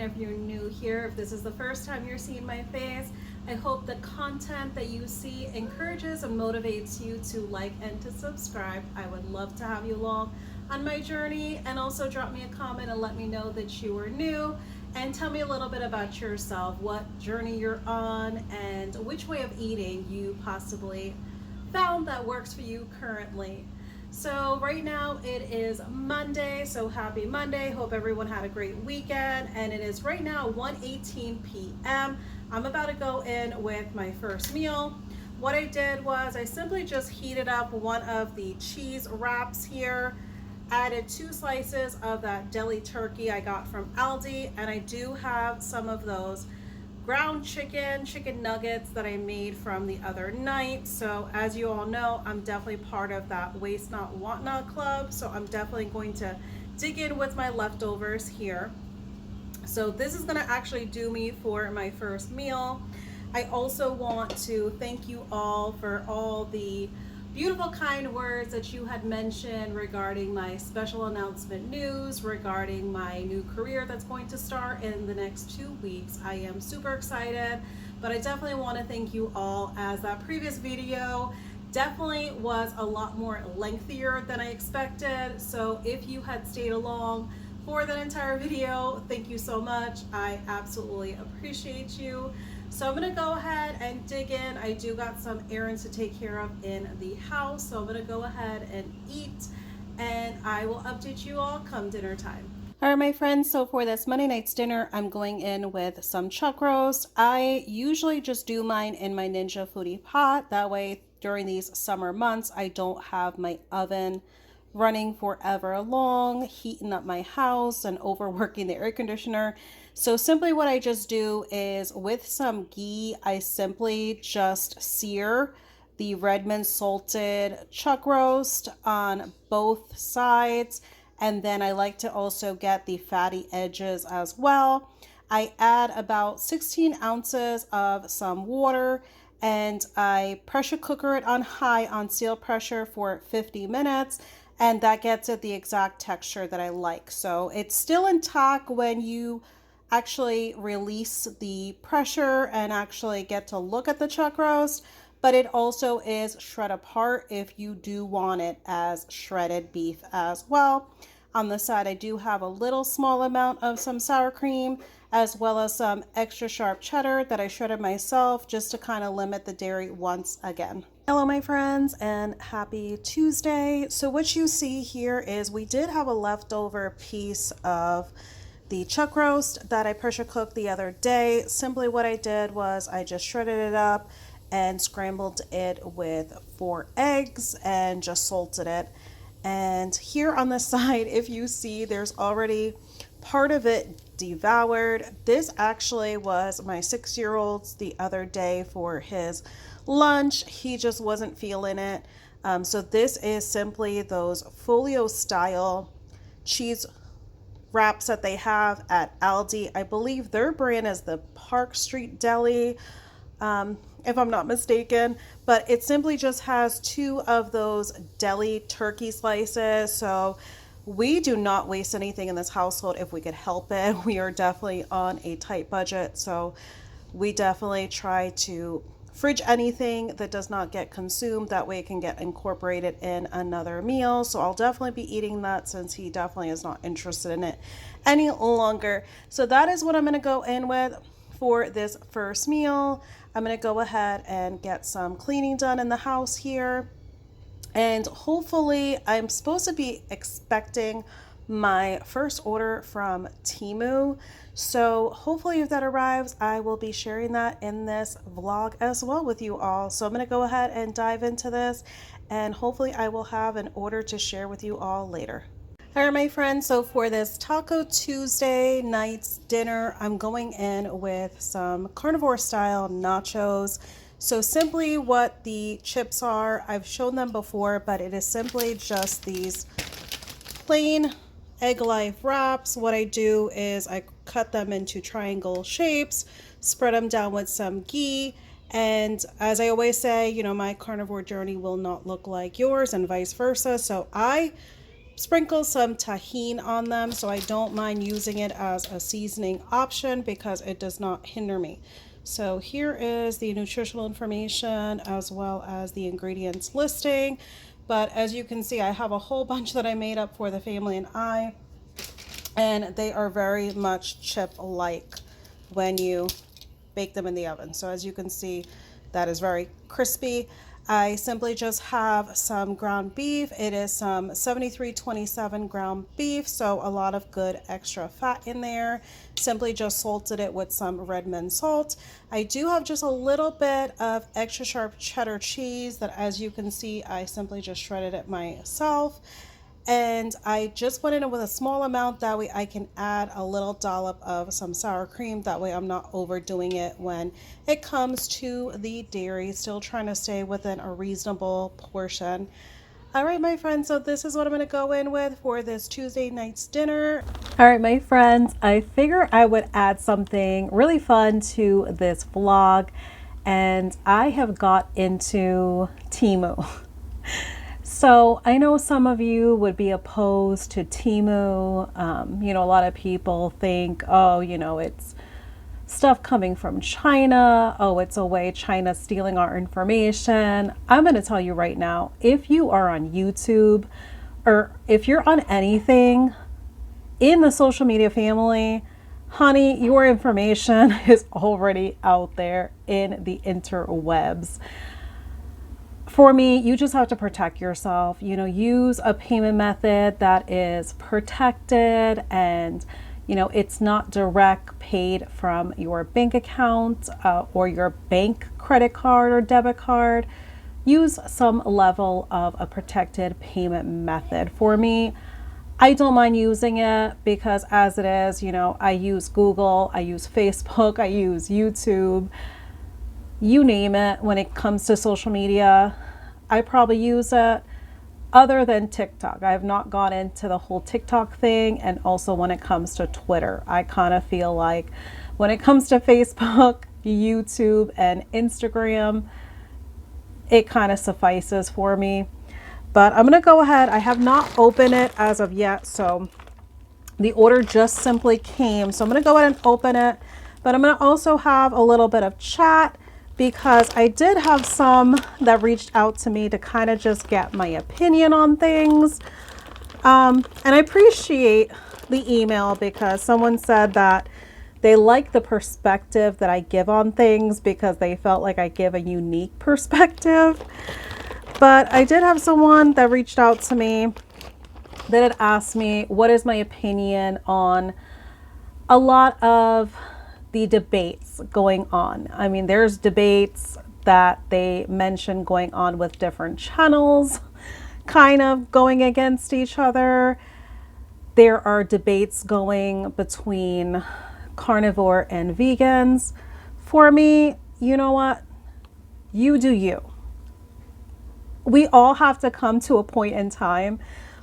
if you're new here. If this is the first time you're seeing my face, I hope the content that you see encourages and motivates you to like and to subscribe. I would love to have you along on my journey, and also drop me a comment and let me know that you are new, and tell me a little bit about yourself, what journey you're on, and which way of eating you possibly found that works for you currently. So right now it is Monday, so happy Monday. Hope everyone had a great weekend, and it is right now 1:18 p.m. I'm about to go in with my first meal. What I did was I simply just heated up one of the cheese wraps here, added 2 slices of that deli turkey I got from Aldi, and I do have some of those ground chicken nuggets that I made from the other night. So as you all know, I'm definitely part of that Waste Not Want Not club, so I'm definitely going to dig in with my leftovers here. So this is going to actually do me for my first meal. I also want to thank you all for all the beautiful kind words that you had mentioned regarding my special announcement news, regarding my new career that's going to start in the next 2 weeks. I am super excited, but I definitely want to thank you all, as that previous video definitely was a lot more lengthier than I expected. So if you had stayed along for that entire video, thank you so much. I absolutely appreciate you. So I'm gonna go ahead and dig in. I do got some errands to take care of in the house, so I'm gonna go ahead and eat, and I will update you all come dinner time. All right, my friends, so for this Monday night's dinner, I'm going in with some chuck roast. I usually just do mine in my Ninja Foodi pot. That way, during these summer months, I don't have my oven running forever long, heating up my house and overworking the air conditioner. So simply what I just do is, with some ghee, I simply just sear the Redmond salted chuck roast on both sides. And then I like to also get the fatty edges as well. I add about 16 ounces of some water, and I pressure cooker it on high on seal pressure for 50 minutes. And that gets it the exact texture that I like. So it's still intact when you actually release the pressure and actually get to look at the chuck roast, but it also is shred apart if you do want it as shredded beef as well. On the side, I do have a little small amount of some sour cream, as well as some extra sharp cheddar that I shredded myself, just to kind of limit the dairy once again. Hello my friends, and happy Tuesday. So what you see here is we did have a leftover piece of the chuck roast that I pressure cooked the other day. Simply what I did was I just shredded it up and scrambled it with 4 eggs and just salted it. And here on the side, if you see, there's already part of it devoured. This actually was my 6-year-old's the other day for his lunch. He just wasn't feeling it. So this is simply those folio style cheese wraps that they have at Aldi. I believe their brand is the Park Street Deli, if I'm not mistaken, but it simply just has 2 of those deli turkey slices. So we do not waste anything in this household if we could help it. We are definitely on a tight budget, so we definitely try to fridge anything that does not get consumed. That way it can get incorporated in another meal. So I'll definitely be eating that, since he definitely is not interested in it any longer. So that is what I'm going to go in with for this first meal. I'm going to go ahead and get some cleaning done in the house here. And hopefully, I'm supposed to be expecting my first order from Temu. So hopefully if that arrives, I will be sharing that in this vlog as well with you all. So I'm going to go ahead and dive into this, and hopefully I will have an order to share with you all later. All right, my friends, so for this Taco Tuesday night's dinner, I'm going in with some carnivore style nachos. So simply what the chips are, I've shown them before, but it is simply just these plain Egg Life wraps. What I do is I cut them into triangle shapes, spread them down with some ghee, and as I always say, you know, my carnivore journey will not look like yours and vice versa. So I sprinkle some tahini on them, so I don't mind using it as a seasoning option because it does not hinder me. So here is the nutritional information as well as the ingredients listing. But as you can see, I have a whole bunch that I made up for the family and I, and they are very much chip-like when you bake them in the oven. So as you can see, that is very crispy. I simply just have some ground beef. It is some 7327 ground beef, so a lot of good extra fat in there. Simply just salted it with some Redmond salt. I do have just a little bit of extra sharp cheddar cheese that, as you can see, I simply just shredded it myself. And I just went in it with a small amount, that way I can add a little dollop of some sour cream, that way I'm not overdoing it when it comes to the dairy, still trying to stay within a reasonable portion. All right, my friends, so this is what I'm going to go in with for this Tuesday night's dinner. All right, my friends, I figure I would add something really fun to this vlog, and I have got into Temu. So I know some of you would be opposed to Temu. You know, a lot of people think, oh, you know, it's stuff coming from China. Oh, it's a way China's stealing our information. I'm going to tell you right now, if you are on YouTube or if you're on anything in the social media family, honey, your information is already out there in the interwebs. For me, you just have to protect yourself. You know, use a payment method that is protected and, you know, it's not direct paid from your bank account or your bank credit card or debit card. Use some level of a protected payment method. For me, I don't mind using it because as it is, you know, I use Google, I use Facebook, I use YouTube. You name it, when it comes to social media, I probably use it, other than TikTok. I have not gone into the whole TikTok thing, and also when it comes to Twitter. I kind of feel like when it comes to Facebook, YouTube, and Instagram, it kind of suffices for me. But I'm going to go ahead. I have not opened it as of yet, so the order just simply came. So I'm going to go ahead and open it, but I'm going to also have a little bit of chat, because I did have some that reached out to me to kind of just get my opinion on things. And I appreciate the email, because someone said that they like the perspective that I give on things because they felt like I give a unique perspective. But I did have someone that reached out to me that had asked me, what is my opinion on a lot of the debates going on. I mean, there's debates that they mention going on with different channels, kind of going against each other. There are debates going between carnivore and vegans. For me, you know what? You do you. We all have to come to a point in time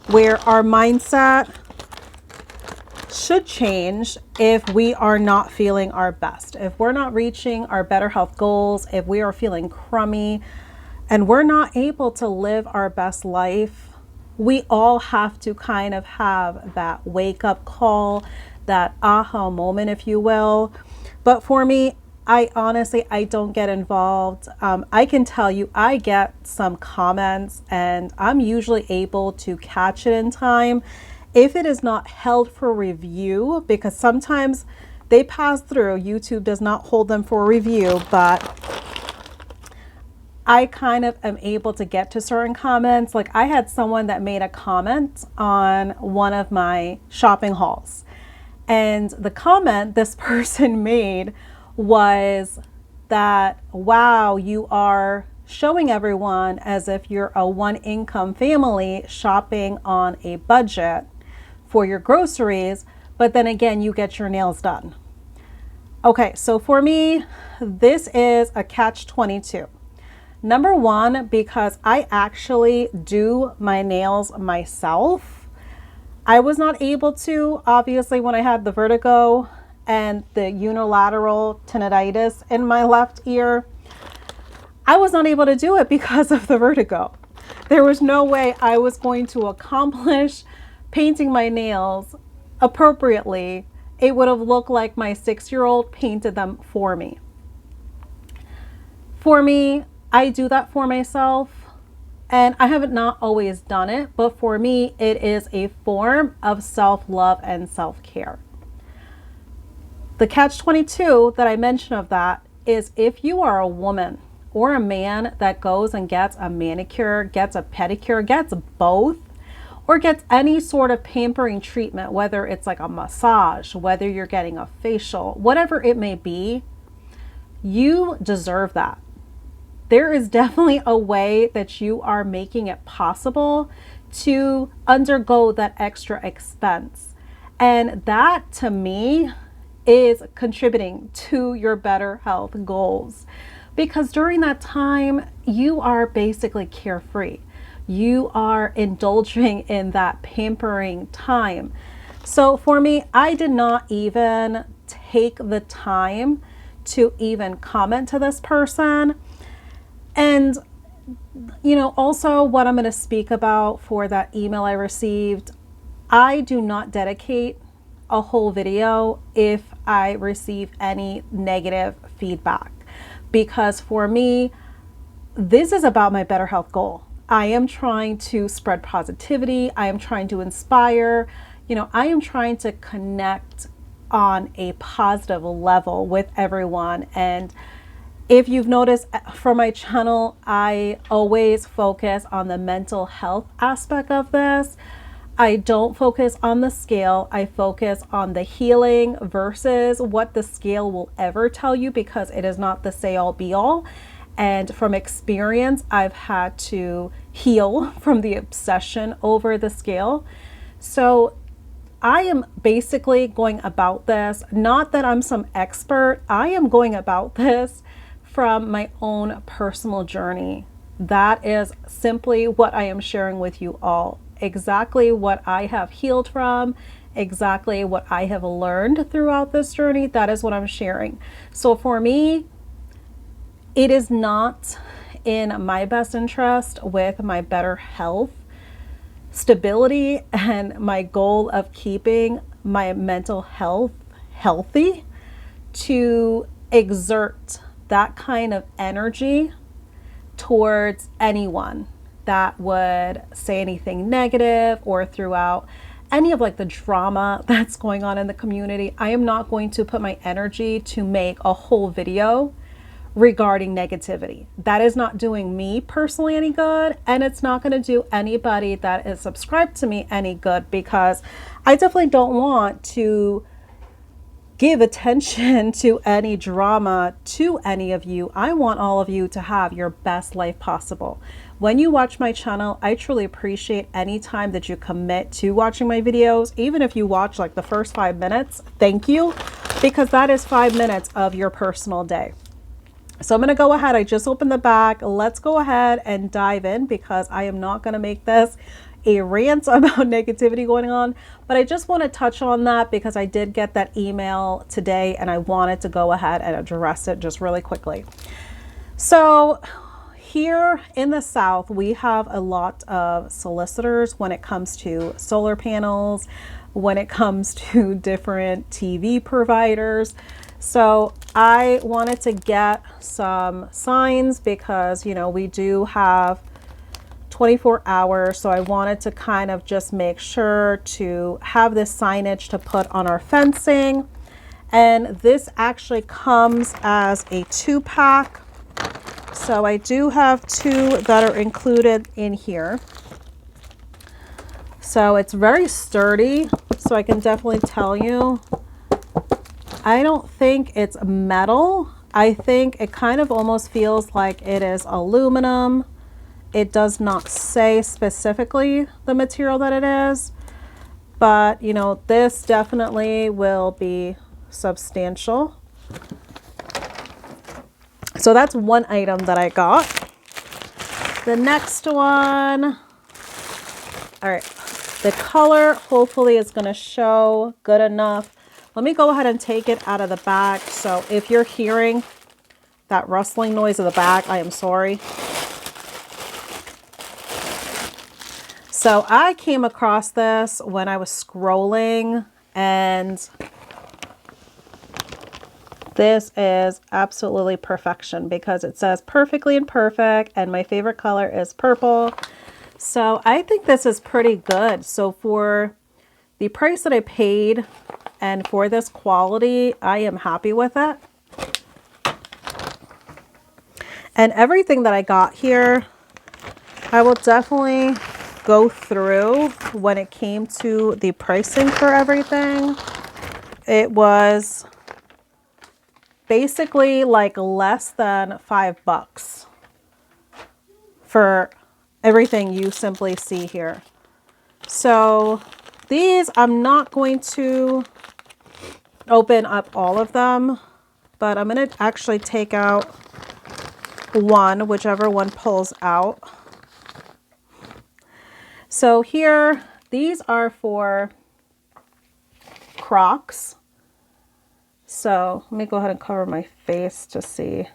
where our mindset should change if we are not feeling our best. If we're not reaching our better health goals, if we are feeling crummy and we're not able to live our best life, we all have to kind of have that wake up call, that aha moment, if you will. But for me, I honestly don't get involved. I can tell you, I get some comments and I'm usually able to catch it in time. If it is not held for review, because sometimes they pass through, YouTube does not hold them for review, but I kind of am able to get to certain comments. Like I had someone that made a comment on one of my shopping hauls, and the comment this person made was that, wow, you are showing everyone as if you're a one income family shopping on a budget for your groceries, but then again, you get your nails done. Okay, so for me, this is a catch-22. Number one, because I actually do my nails myself. I was not able to, obviously, when I had the vertigo and the unilateral tinnitus in my left ear. I was not able to do it because of the vertigo. There was no way I was going to accomplish painting my nails appropriately, it would have looked like my 6-year-old painted them for me. For me, I do that for myself, and I haven't not always done it, but for me, it is a form of self-love and self-care. The catch-22 that I mentioned of that is if you are a woman or a man that goes and gets a manicure, gets a pedicure, gets both, or gets any sort of pampering treatment, whether it's like a massage, whether you're getting a facial, whatever it may be, you deserve that. There is definitely a way that you are making it possible to undergo that extra expense. And that, to me, is contributing to your better health goals. Because during that time, you are basically carefree. You are indulging in that pampering time. So for me, I did not even take the time to even comment to this person. And, you know, also what I'm going to speak about for that email I received, I do not dedicate a whole video if I receive any negative feedback, because for me, this is about my better health goal. I am trying to spread positivity. I am trying to inspire. You know, I am trying to connect on a positive level with everyone. And if you've noticed from my channel, I always focus on the mental health aspect of this. I don't focus on the scale. I focus on the healing versus what the scale will ever tell you, because it is not the say all be all. And from experience, I've had to heal from the obsession over the scale. So I am basically going about this, not that I'm some expert. I am going about this from my own personal journey. That is simply what I am sharing with you all. Exactly what I have healed from, exactly what I have learned throughout this journey. That is what I'm sharing. So for me, it is not in my best interest with my better health, stability, and my goal of keeping my mental health healthy to exert that kind of energy towards anyone that would say anything negative or throughout any of like the drama that's going on in the community. I am not going to put my energy to make a whole video regarding negativity. That is not doing me personally any good, and it's not going to do anybody that is subscribed to me any good, because I definitely don't want to give attention to any drama to any of you. I want all of you to have your best life possible. When you watch my channel, I truly appreciate any time that you commit to watching my videos. Even if you watch like the first 5 minutes, thank you, because that is 5 minutes of your personal day. So I'm going to go ahead. I just opened the bag. Let's go ahead and dive in, because I am not going to make this a rant about negativity going on, but I just want to touch on that because I did get that email today and I wanted to go ahead and address it just really quickly. So here in the South, we have a lot of solicitors when it comes to solar panels, when it comes to different TV providers. So I wanted to get some signs because, you know, we do have 24 hours. So I wanted to kind of just make sure to have this signage to put on our fencing. And this actually comes as a 2-pack. So I do have 2 that are included in here. So it's very sturdy. So I can definitely tell you, I don't think it's metal. I think it kind of almost feels like it is aluminum. It does not say specifically the material that it is, but you know, this definitely will be substantial. So that's one item that I got. The next one, all right, the color hopefully is going to show good enough. Let me go ahead and take it out of the bag. So if you're hearing that rustling noise of the bag, I am sorry. So I came across this when I was scrolling, and this is absolutely perfection because it says perfectly imperfect, and my favorite color is purple. So I think this is pretty good. So for the price that I paid and for this quality, I am happy with it. And everything that I got here, I will definitely go through when it came to the pricing for everything. It was basically like less than $5 for everything you simply see here. So these, I'm not going to open up all of them, but I'm going to actually take out one, whichever one pulls out. So here, these are for Crocs. So let me go ahead and cover my face to see.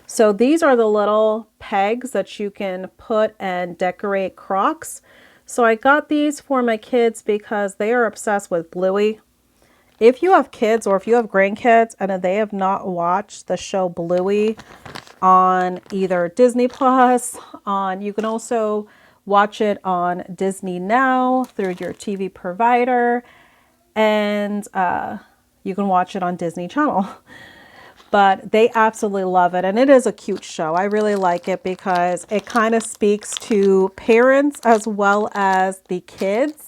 So these are the little pegs that you can put and decorate Crocs. So I got these for my kids because they are obsessed with Bluey. If you have kids or if you have grandkids and they have not watched the show Bluey on either Disney Plus, you can also watch it on Disney Now through your TV provider, and you can watch it on Disney Channel. But they absolutely love it, and it is a cute show. I really like it because it kind of speaks to parents as well as the kids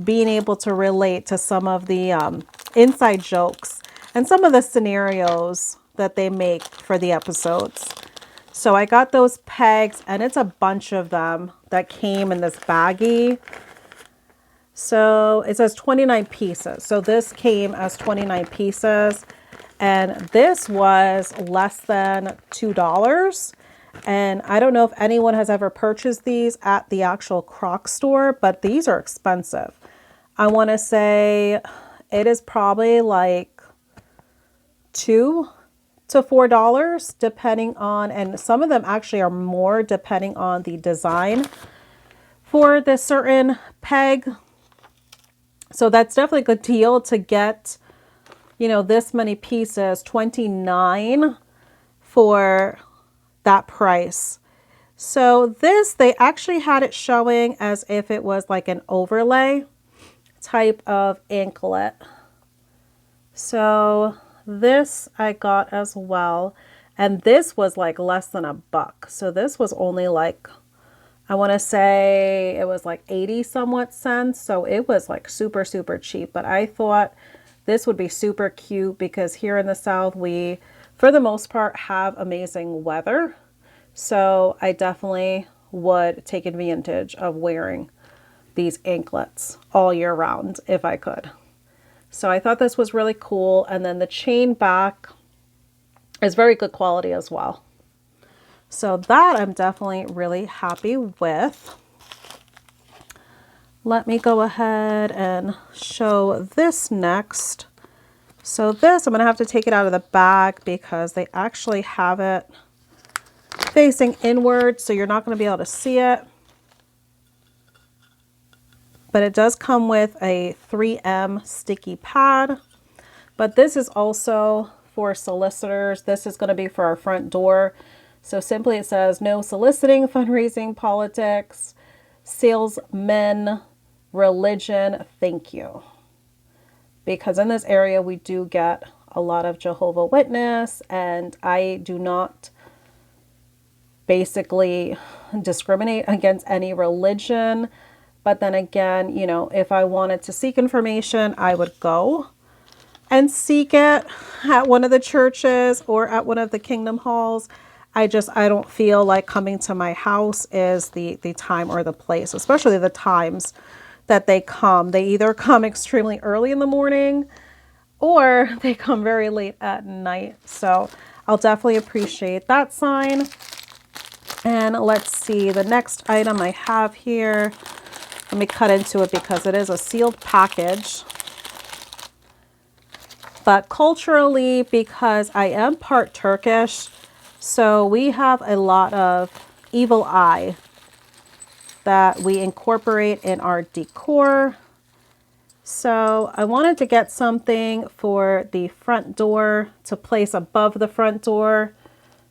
being able to relate to some of the inside jokes and some of the scenarios that they make for the episodes. So I got those pegs, and it's a bunch of them that came in this baggie. So it says 29 pieces. So this came as 29 pieces. And this was less than $2. And I don't know if anyone has ever purchased these at the actual Croc store, but these are expensive. I want to say it is probably like $2 to $4 depending on, and some of them actually are more depending on the design for this certain peg. So that's definitely a good deal to get, you know, this many pieces, 29 for that price. So this, they actually had it showing as if it was like an overlay type of anklet. So this I got as well. And this was like less than $1. So this was only like, I want to say it was like 80 somewhat cents. So it was like super, super cheap. But I thought this would be super cute because here in the South, we, for the most part, have amazing weather. So I definitely would take advantage of wearing these anklets all year round if I could. So I thought this was really cool. And then the chain back is very good quality as well. So that I'm definitely really happy with. Let me go ahead and show this next. So this, I'm going to have to take it out of the bag because they actually have it facing inward, so you're not going to be able to see it. But it does come with a 3M sticky pad. But this is also for solicitors. This is going to be for our front door. So simply it says, no soliciting, fundraising, politics, salesmen, religion, thank you. Because in this area we do get a lot of Jehovah's Witness, and I do not basically discriminate against any religion. But then again, you know, if I wanted to seek information, I would go and seek it at one of the churches or at one of the kingdom halls. I don't feel like coming to my house is the time or the place, especially the times that they come. They either come extremely early in the morning or they come very late at night. So I'll definitely appreciate that sign. And let's see, the next item I have here, let me cut into it because it is a sealed package. But culturally, because I am part Turkish, so we have a lot of evil eye that we incorporate in our decor. So I wanted to get something for the front door to place above the front door.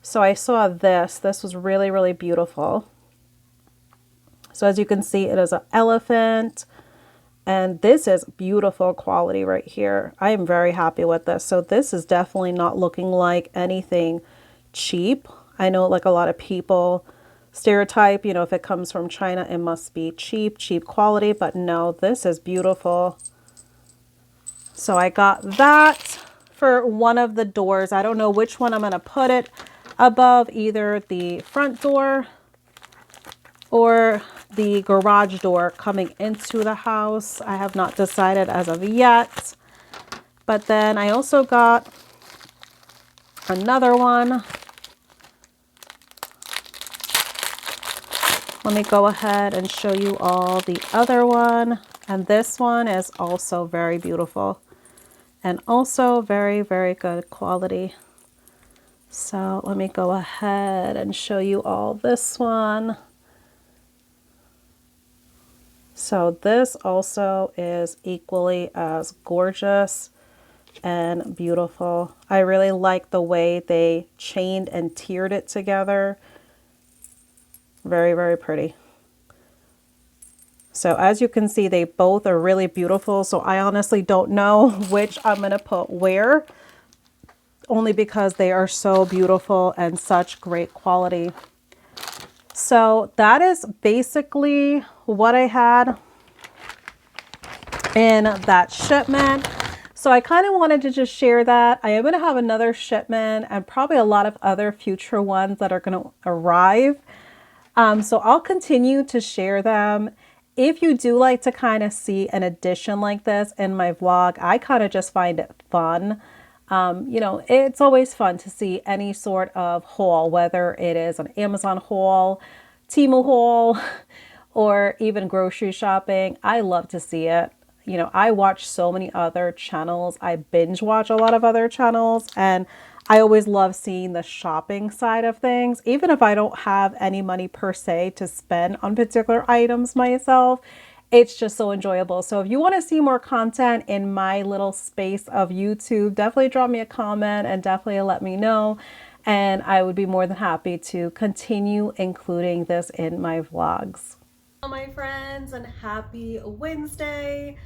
So I saw this. This was really, really beautiful. So as you can see, it is an elephant. And this is beautiful quality right here. I am very happy with this. So this is definitely not looking like anything cheap. I know like a lot of people stereotype, you know, if it comes from China, it must be cheap quality, but no, this is beautiful. So I got that for one of the doors. I don't know which one I'm going to put it above, either the front door or the garage door coming into the house. I have not decided as of yet. But then I also got another one. Let me go ahead and show you all the other one. And this one is also very beautiful and also very, very good quality. So let me go ahead and show you all this one. So this also is equally as gorgeous and beautiful. I really like the way they chained and tiered it together. Very, very pretty. So as you can see, they both are really beautiful. So I honestly don't know which I'm going to put where, only because they are so beautiful and such great quality. So that is basically what I had in that shipment. So I kind of wanted to just share that. I am going to have another shipment and probably a lot of other future ones that are going to arrive. So I'll continue to share them. If you do like to kind of see an edition like this in my vlog, I kind of just find it fun. You know, it's always fun to see any sort of haul, whether it is an Amazon haul, Temu haul, or even grocery shopping. I love to see it. You know, I watch so many other channels. I binge watch a lot of other channels, and I always love seeing the shopping side of things. Even if I don't have any money per se to spend on particular items myself, it's just so enjoyable. So if you want to see more content in my little space of YouTube, definitely drop me a comment and definitely let me know. And I would be more than happy to continue including this in my vlogs. Hello, my friends, and happy Wednesday.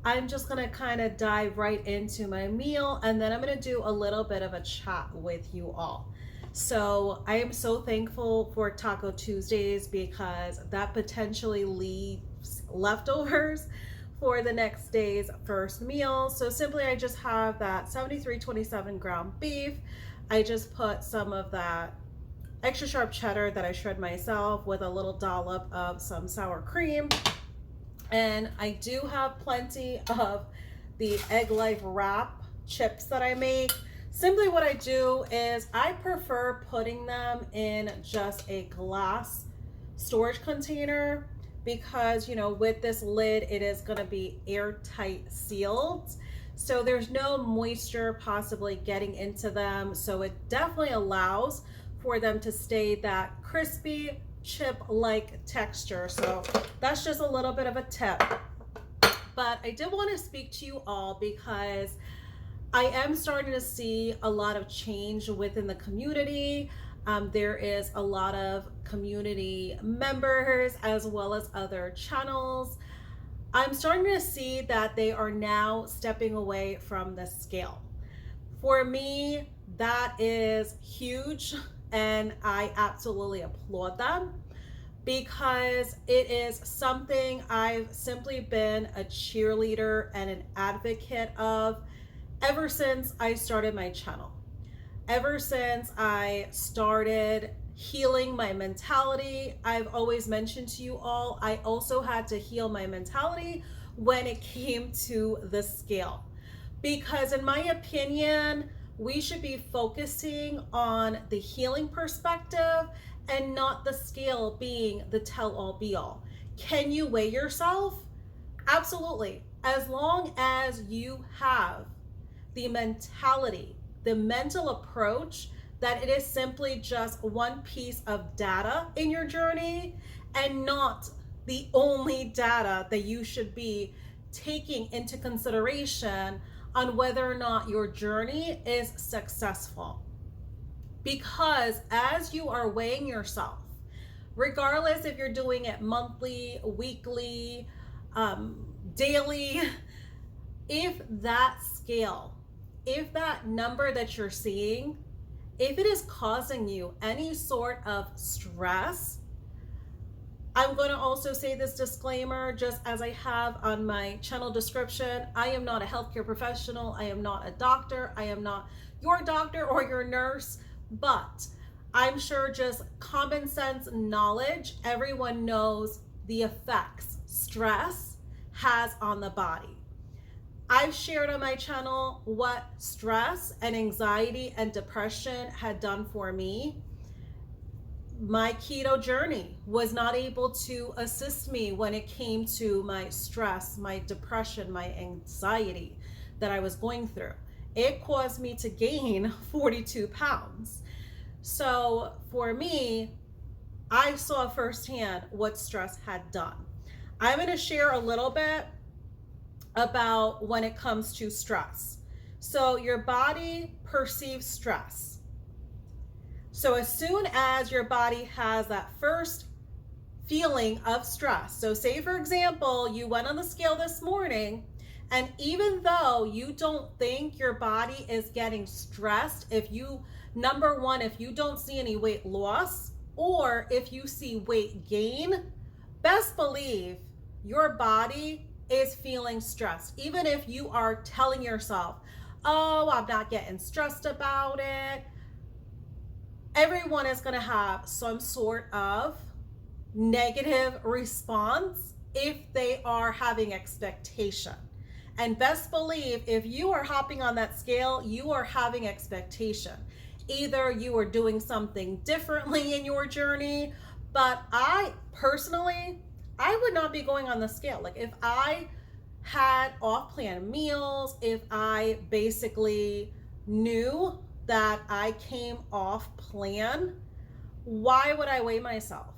I'm just gonna kind of dive right into my meal, and then I'm gonna do a little bit of a chat with you all. So I am so thankful for Taco Tuesdays because that potentially leaves leftovers for the next day's first meal. So simply I just have that 7327 ground beef. I just put some of that extra sharp cheddar that I shred myself with a little dollop of some sour cream. And I do have plenty of the Egg Life wrap chips that I make. Simply what I do is I prefer putting them in just a glass storage container because, you know, with this lid, it is going to be airtight sealed. So there's no moisture possibly getting into them. So it definitely allows for them to stay that crispy chip-like texture. So that's just a little bit of a tip. But I did want to speak to you all because I am starting to see a lot of change within the community. There is a lot of community members as well as other channels. I'm starting to see that they are now stepping away from the scale. For me, that is huge, and I absolutely applaud them because it is something I've simply been a cheerleader and an advocate of ever since I started my channel. Ever since I started healing my mentality, I've always mentioned to you all, I also had to heal my mentality when it came to the scale. Because in my opinion, we should be focusing on the healing perspective and not the scale being the tell-all be-all. Can you weigh yourself? Absolutely. As long as you have the mentality, the mental approach that it is simply just one piece of data in your journey and not the only data that you should be taking into consideration on whether or not your journey is successful. Because as you are weighing yourself, regardless if you're doing it monthly, weekly, daily, if that scale, if that number that you're seeing, if it is causing you any sort of stress, I'm going to also say this disclaimer, just as I have on my channel description. I am not a healthcare professional. I am not a doctor. I am not your doctor or your nurse, but I'm sure just common sense knowledge, everyone knows the effects stress has on the body. I've shared on my channel what stress and anxiety and depression had done for me. My keto journey was not able to assist me when it came to my stress, my depression, my anxiety that I was going through. It caused me to gain 42 pounds. So for me, I saw firsthand what stress had done. I'm going to share a little bit about when it comes to stress. So your body perceives stress. So as soon as your body has that first feeling of stress, so say for example, you went on the scale this morning, and even though you don't think your body is getting stressed, if you, number one, if you don't see any weight loss, or if you see weight gain, best believe your body is feeling stressed. Even if you are telling yourself, oh, I'm not getting stressed about it, everyone is going to have some sort of negative response if they are having expectation. And best believe if you are hopping on that scale, you are having expectation. Either you are doing something differently in your journey, but I personally, I would not be going on the scale. Like if I had off-plan meals, if I basically knew that I came off plan, why would I weigh myself?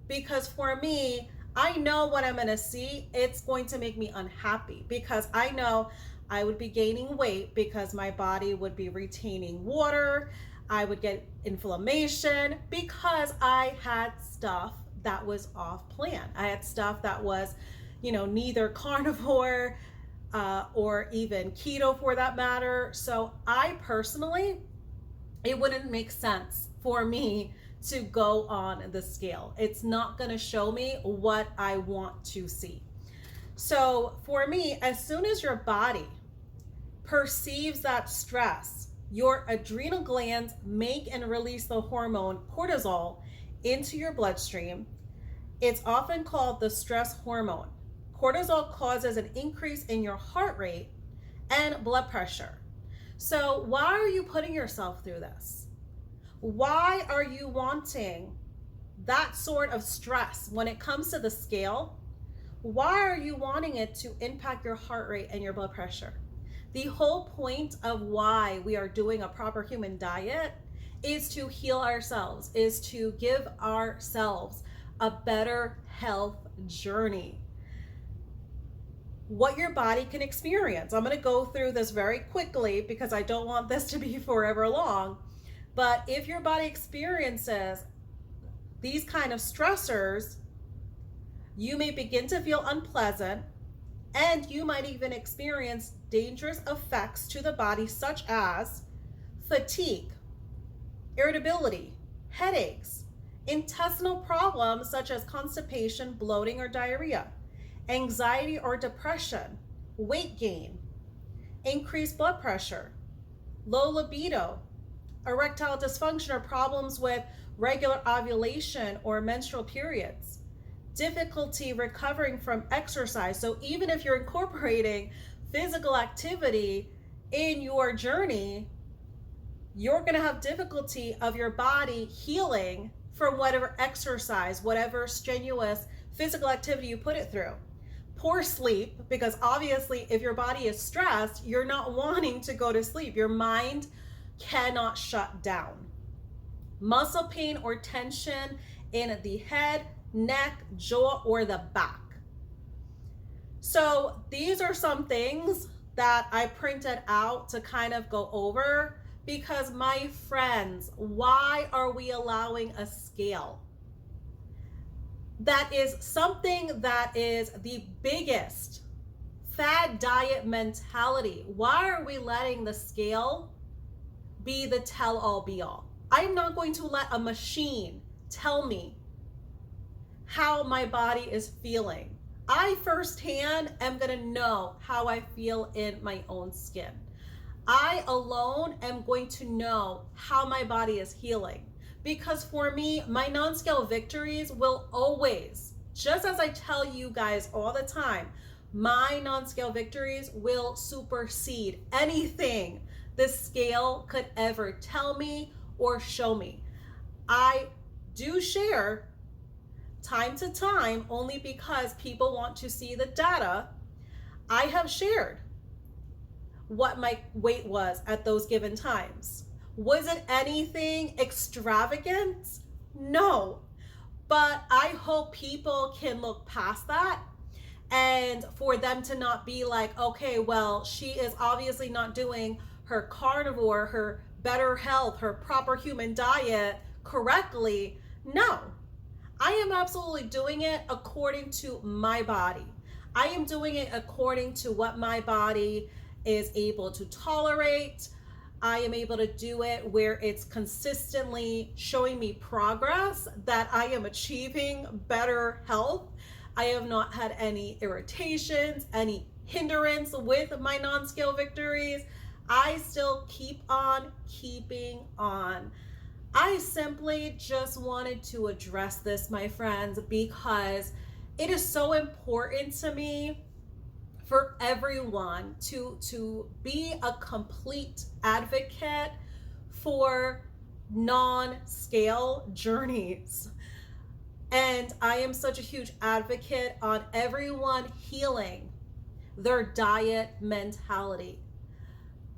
Because for me, I know what I'm going to see. It's going to make me unhappy because I know I would be gaining weight because my body would be retaining water. I would get inflammation because I had stuff that was off plan. I had stuff that was, neither carnivore or even keto for that matter. So I personally, it wouldn't make sense for me to go on the scale. It's not going to show me what I want to see. So for me, as soon as your body perceives that stress, your adrenal glands make and release the hormone cortisol into your bloodstream. It's often called the stress hormone. Cortisol causes an increase in your heart rate and blood pressure. So why are you putting yourself through this? Why are you wanting that sort of stress when it comes to the scale? Why are you wanting it to impact your heart rate and your blood pressure? The whole point of why we are doing a proper human diet is to heal ourselves, is to give ourselves a better health journey. What your body can experience. I'm going to go through this very quickly because I don't want this to be forever long. But if your body experiences these kind of stressors, you may begin to feel unpleasant, and you might even experience dangerous effects to the body such as fatigue, irritability, headaches, intestinal problems such as constipation, bloating, or diarrhea, anxiety or depression, weight gain, increased blood pressure, low libido, erectile dysfunction or problems with regular ovulation or menstrual periods, difficulty recovering from exercise. So even if you're incorporating physical activity in your journey, you're going to have difficulty of your body healing from whatever exercise, whatever strenuous physical activity you put it through. Poor sleep, because obviously if your body is stressed, you're not wanting to go to sleep. Your mind cannot shut down. Muscle pain or tension in the head, neck, jaw, or the back. So these are some things that I printed out to kind of go over, because my friends, why are we allowing a scale? That is something that is the biggest fad diet mentality. Why are we letting the scale be the tell all be all? I'm not going to let a machine tell me how my body is feeling. I firsthand am going to know how I feel in my own skin. I alone am going to know how my body is healing. Because for me, my non-scale victories will always, just as I tell you guys all the time, my non-scale victories will supersede anything the scale could ever tell me or show me. I do share time to time only because people want to see the data. I have shared what my weight was at those given times. Was it anything extravagant? No. But I hope people can look past that, and for them to not be like, okay, well, she is obviously not doing her carnivore, her better health, her proper human diet correctly. No, I am absolutely doing it according to my body. I am doing it according to what my body is able to tolerate. I am able to do it where it's consistently showing me progress, that I am achieving better health. I have not had any irritations, any hindrance with my non-scale victories. I still keep on keeping on. I simply just wanted to address this, my friends, because it is so important to me for everyone to be a complete advocate for non-scale journeys. And I am such a huge advocate on everyone healing their diet mentality.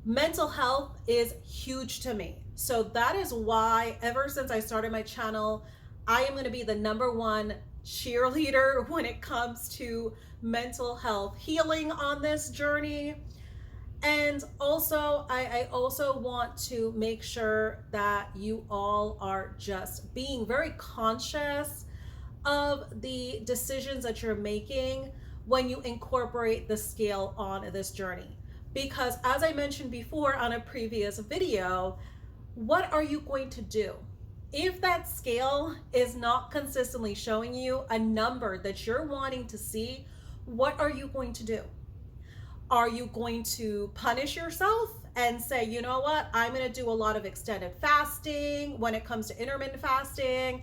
Mental health is huge to me. So that is why ever since I started my channel, I am going to be the #1 cheerleader when it comes to mental health healing on this journey. And also, I also want to make sure that you all are just being very conscious of the decisions that you're making when you incorporate the scale on this journey. Because as I mentioned before on a previous video, what are you going to do? If that scale is not consistently showing you a number that you're wanting to see, what are you going to do? Are you going to punish yourself and say, you know what, I'm going to do a lot of extended fasting when it comes to intermittent fasting?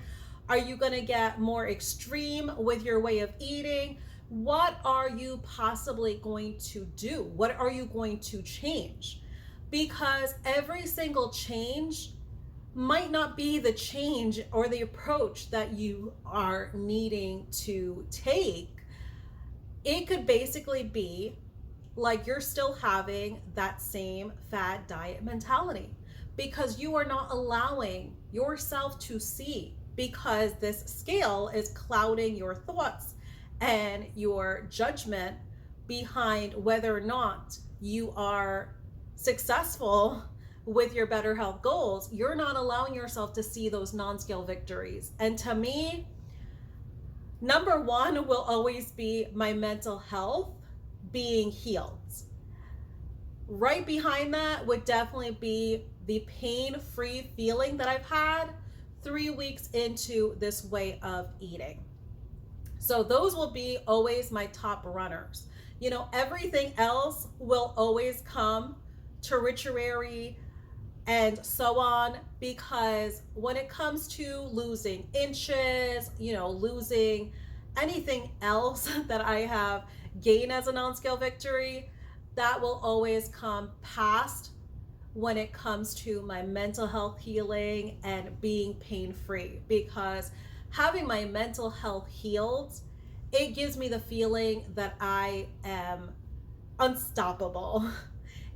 Are you going to get more extreme with your way of eating? What are you possibly going to do? What are you going to change? Because every single change might not be the change or the approach that you are needing to take. It could basically be like you're still having that same fad diet mentality because you are not allowing yourself to see, because this scale is clouding your thoughts and your judgment behind whether or not you are successful with your better health goals. You're not allowing yourself to see those non-scale victories. And to me, #1 will always be my mental health being healed. Right behind that would definitely be the pain-free feeling that I've had 3 weeks into this way of eating. So those will be always my top runners. You know, everything else will always come tertiary and so on, because when it comes to losing inches, you know, losing anything else that I have gained as a non-scale victory, that will always come past when it comes to my mental health healing and being pain-free. Because having my mental health healed, it gives me the feeling that I am unstoppable.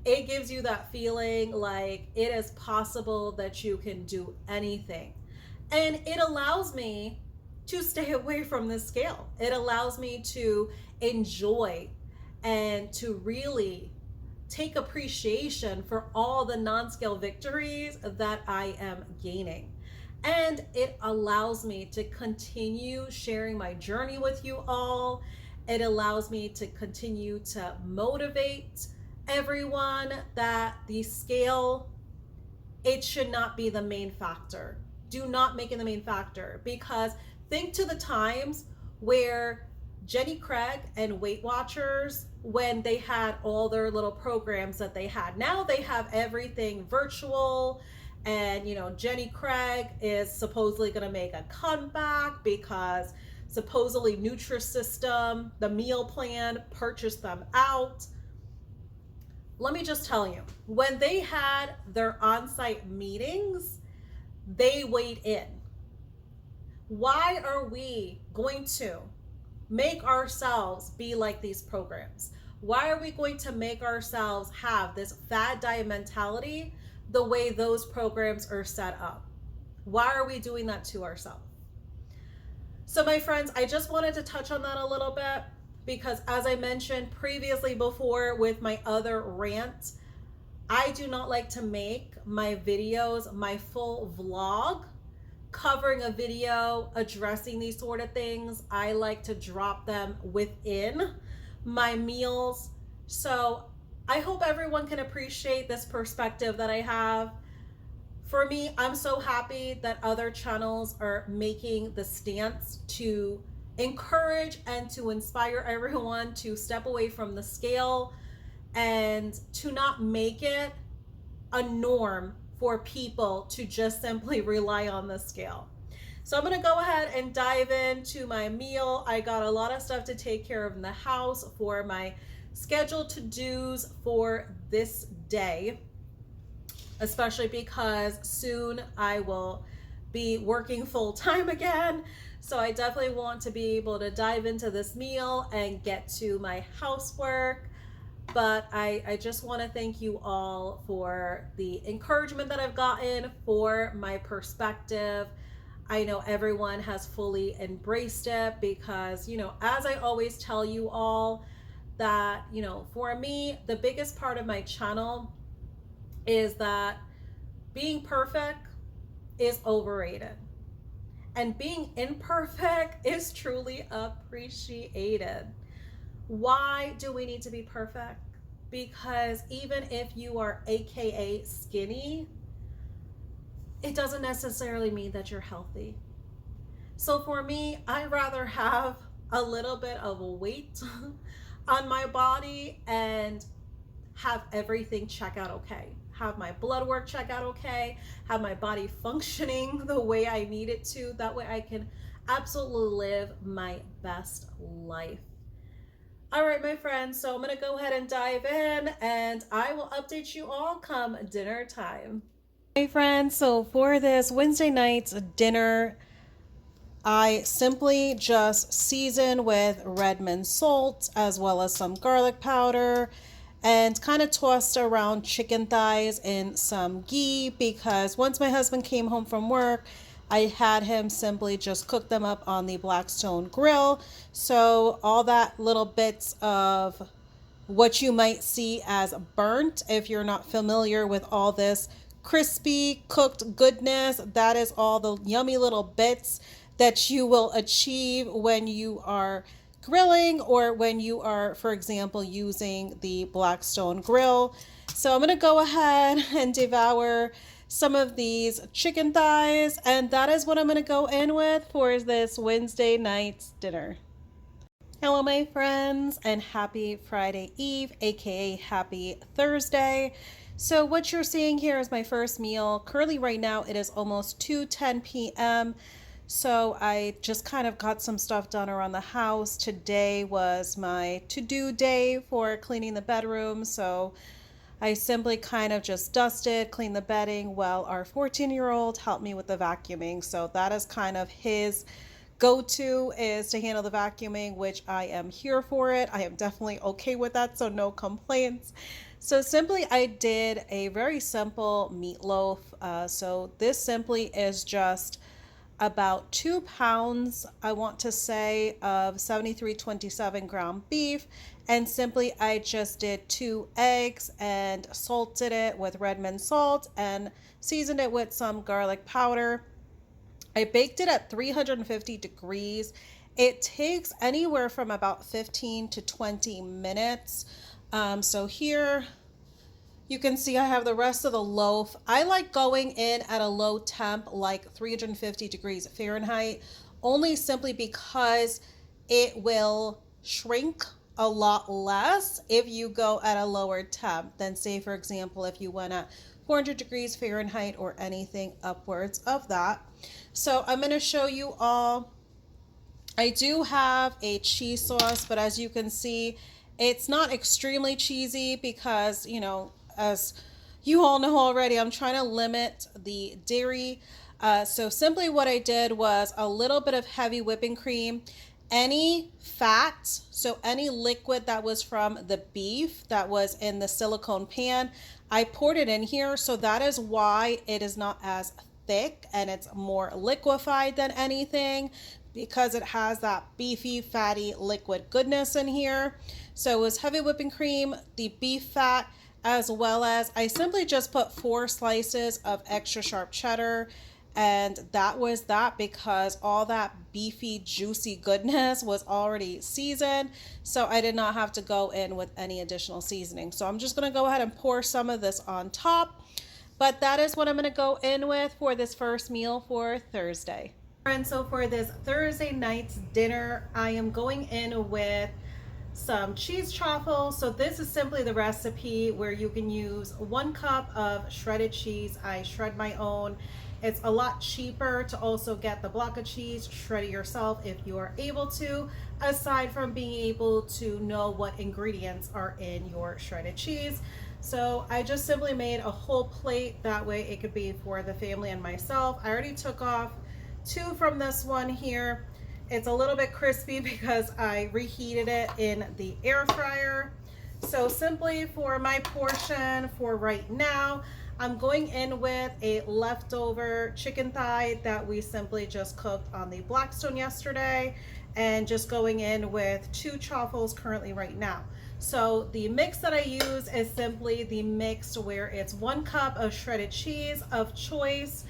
It gives you that feeling like it is possible that you can do anything. And it allows me to stay away from the scale. It allows me to enjoy and to really take appreciation for all the non-scale victories that I am gaining. And it allows me to continue sharing my journey with you all. It allows me to continue to motivate everyone that the scale, it should not be the main factor. Do not make it the main factor, because think to the times where Jenny Craig and Weight Watchers, when they had all their little programs that they had. Now they have everything virtual, and Jenny Craig is supposedly going to make a comeback because supposedly Nutrisystem, the meal plan, purchased them out. Let me just tell you, when they had their on-site meetings, they weighed in. Why are we going to make ourselves be like these programs? Why are we going to make ourselves have this fad diet mentality the way those programs are set up? Why are we doing that to ourselves? So my friends, I just wanted to touch on that a little bit, because as I mentioned previously before with my other rant, I do not like to make my videos my full vlog covering a video addressing these sort of things. I like to drop them within my meals. So I hope everyone can appreciate this perspective that I have. For me, I'm so happy that other channels are making the stance to encourage and to inspire everyone to step away from the scale and to not make it a norm for people to just simply rely on the scale. So I'm going to go ahead and dive into my meal. I got a lot of stuff to take care of in the house for my scheduled to-dos for this day, especially because soon I will be working full time again. So I definitely want to be able to dive into this meal and get to my housework. But I just want to thank you all for the encouragement that I've gotten, for my perspective. I know everyone has fully embraced it because, as I always tell you all, that, for me, the biggest part of my channel is that being perfect is overrated. And being imperfect is truly appreciated. Why do we need to be perfect? Because even if you are AKA skinny, it doesn't necessarily mean that you're healthy. So for me, I'd rather have a little bit of a weight on my body and have everything check out okay. Have my blood work check out okay. Have my body functioning the way I need it to. That way I can absolutely live my best life. All right, my friends, so I'm going to go ahead and dive in, and I will update you all come dinner time. Hey friends, so for this Wednesday night's dinner, I simply just season with Redmond salt as well as some garlic powder, and kind of tossed around chicken thighs in some ghee, because once my husband came home from work, I had him simply just cook them up on the Blackstone grill. So all that little bits of what you might see as burnt, if you're not familiar with all this crispy cooked goodness, that is all the yummy little bits that you will achieve when you are grilling or when you are, for example, using the Blackstone grill. So I'm going to go ahead and devour some of these chicken thighs, and that is what I'm going to go in with for this Wednesday night's dinner. Hello my friends, and happy Friday Eve, aka happy Thursday. So what you're seeing here is my first meal. Currently right now it is almost 2:10 p.m. So I just kind of got some stuff done around the house. Today was my to-do day for cleaning the bedroom. So I simply kind of just dusted, cleaned the bedding while our 14-year-old helped me with the vacuuming. So that is kind of his go-to, is to handle the vacuuming, which I am here for it. I am definitely okay with that, so no complaints. So simply I did a very simple meatloaf. So this simply is just about 2 pounds, I want to say, of 7327 ground beef. And simply I just did 2 eggs and salted it with Redmond salt and seasoned it with some garlic powder. I baked it at 350 degrees. It takes anywhere from about 15 to 20 minutes. So here you can see I have the rest of the loaf. I like going in at a low temp, like 350 degrees Fahrenheit, only simply because it will shrink a lot less if you go at a lower temp than, say, for example, if you went at 400 degrees Fahrenheit or anything upwards of that. So I'm going to show you all. I do have a cheese sauce, but as you can see, it's not extremely cheesy because, you know, as you all know already, I'm trying to limit the dairy. So simply what I did was a little bit of heavy whipping cream, any fat, so any liquid that was from the beef that was in the silicone pan, I poured it in here. So that is why it is not as thick and it's more liquefied than anything, because it has that beefy, fatty, liquid goodness in here. So it was heavy whipping cream, the beef fat, as well as I simply just put 4 slices of extra sharp cheddar. And that was that, because all that beefy, juicy goodness was already seasoned. So I did not have to go in with any additional seasoning. So I'm just going to go ahead and pour some of this on top. But that is what I'm going to go in with for this first meal for Thursday. And so for this Thursday night's dinner, I am going in with some cheese truffles. So this is simply the recipe where you can use 1 cup of shredded cheese. I shred my own. It's a lot cheaper to also get the block of cheese, shred it yourself if you are able to, aside from being able to know what ingredients are in your shredded cheese. So I just simply made a whole plate. That way it could be for the family and myself. I already took off 2 from this one here. It's a little bit crispy because I reheated it in the air fryer. So simply for my portion for right now, I'm going in with a leftover chicken thigh that we simply just cooked on the Blackstone yesterday, and just going in with 2 truffles currently right now. So the mix that I use is simply the mix where it's 1 cup of shredded cheese of choice.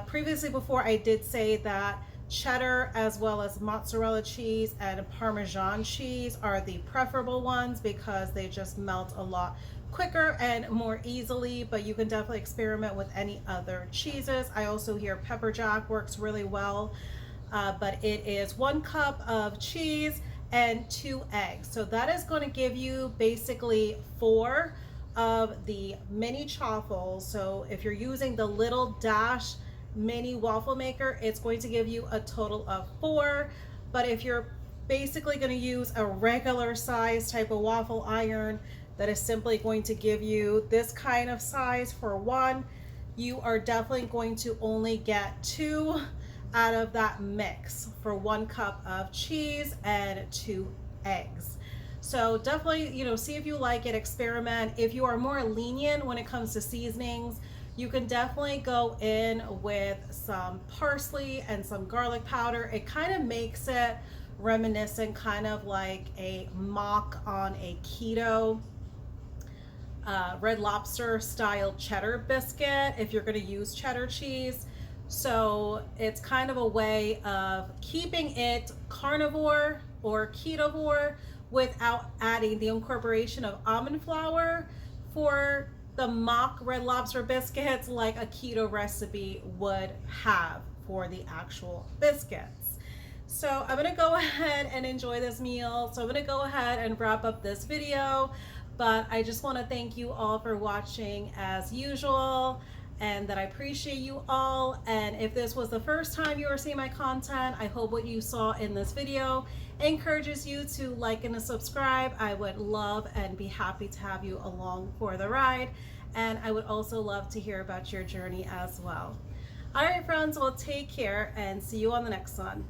Previously before I did say that cheddar as well as mozzarella cheese and Parmesan cheese are the preferable ones because they just melt a lot quicker and more easily, but you can definitely experiment with any other cheeses. I also hear pepper jack works really well, but it is 1 cup of cheese and 2 eggs. So that is going to give you basically 4 of the mini truffles. So if you're using the little dash mini waffle maker, it's going to give you a total of 4. But if you're basically going to use a regular size type of waffle iron that is simply going to give you this kind of size for 1, you are definitely going to only get 2 out of that mix for 1 cup of cheese and 2 eggs. So definitely, you know, see if you like it, experiment. If you are more lenient when it comes to seasonings, you can definitely go in with some parsley and some garlic powder. It kind of makes it reminiscent, kind of like a mock on a keto Red Lobster style cheddar biscuit if you're going to use cheddar cheese. So it's kind of a way of keeping it carnivore or ketovore without adding the incorporation of almond flour for the mock Red Lobster biscuits like a keto recipe would have for the actual biscuits. So I'm gonna go ahead and enjoy this meal. So I'm gonna go ahead and wrap up this video, but I just want to thank you all for watching as usual, and that I appreciate you all. And if this was the first time you are seeing my content, I hope what you saw in this video encourages you to like and to subscribe. I would love and be happy to have you along for the ride, and I would also love to hear about your journey as well. All right, friends, well, take care and see you on the next one.